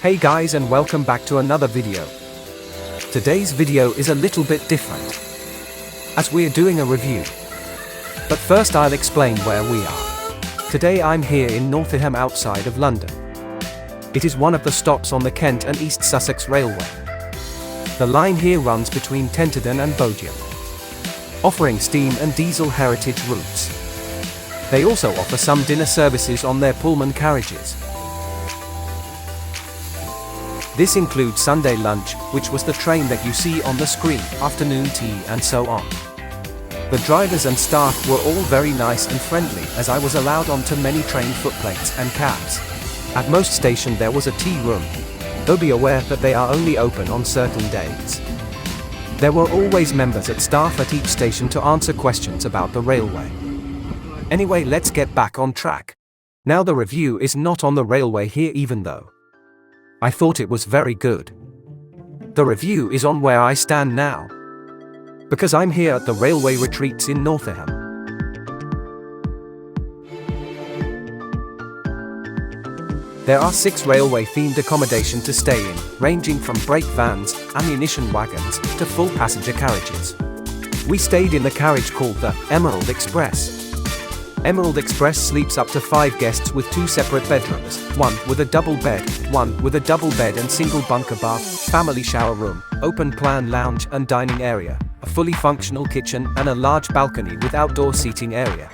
Hey guys, and welcome back to another video. Today's video is a little bit different, as we're doing a review. But first I'll explain where we are. Today I'm here in Northiam outside of London. It is one of the stops on the Kent and East Sussex Railway. The line here runs between Tenterden and Northiam, offering steam and diesel heritage routes. They also offer some dinner services on their Pullman carriages. This includes Sunday lunch, which was the train that you see on the screen, afternoon tea and so on. The drivers and staff were all very nice and friendly, as I was allowed onto many train footplates and cabs. At most stations there was a tea room, though be aware that they are only open on certain days. There were always members at staff at each station to answer questions about the railway. Anyway, let's get back on track. Now the review is not on the railway here, even though I thought it was very good. The review is on where I stand now, because I'm here at the railway retreats in Northiam. There are 6 railway-themed accommodation to stay in, ranging from brake vans, ammunition wagons, to full passenger carriages. We stayed in the carriage called the Emerald Express. Emerald Express sleeps up to 5 guests with 2 separate bedrooms, one with a double bed, one with a double bed and single bunker bath, family shower room, open plan lounge and dining area, a fully functional kitchen and a large balcony with outdoor seating area.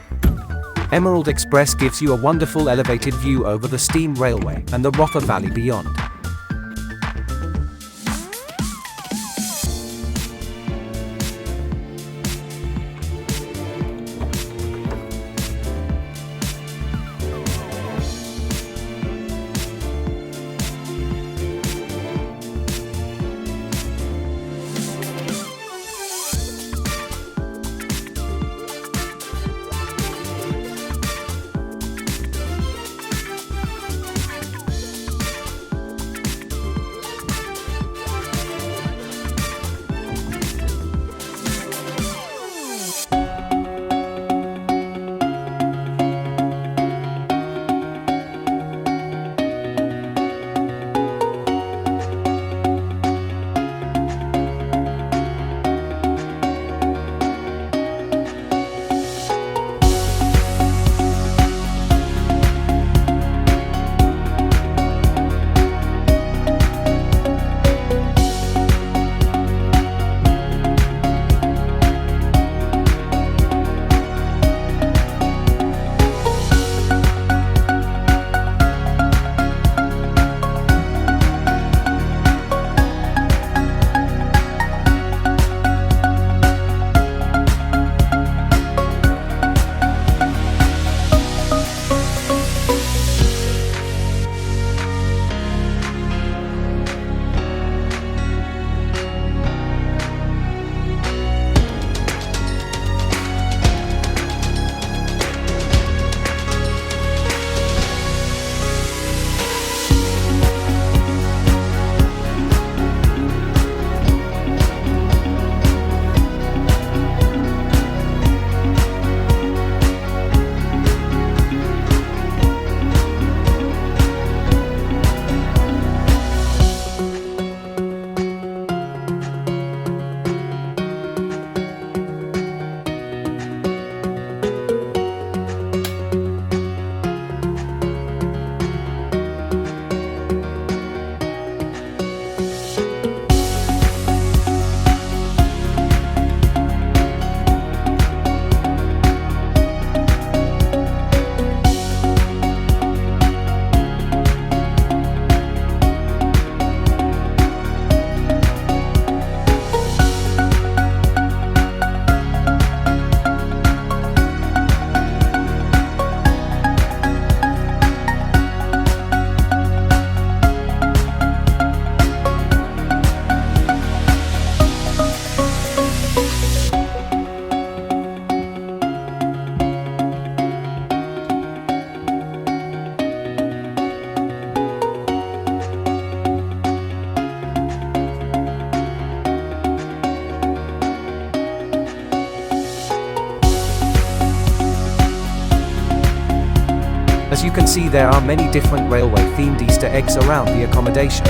Emerald Express gives you a wonderful elevated view over the steam railway and the Rother Valley beyond. can see there are many different railway-themed Easter eggs around the accommodation.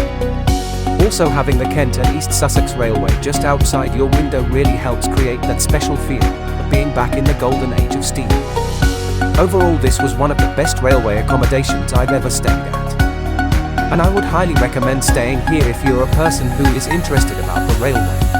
Also, having the Kent and East Sussex Railway just outside your window really helps create that special feel of being back in the golden age of steam. Overall, this was one of the best railway accommodations I've ever stayed at. And I would highly recommend staying here if you're a person who is interested about the railway.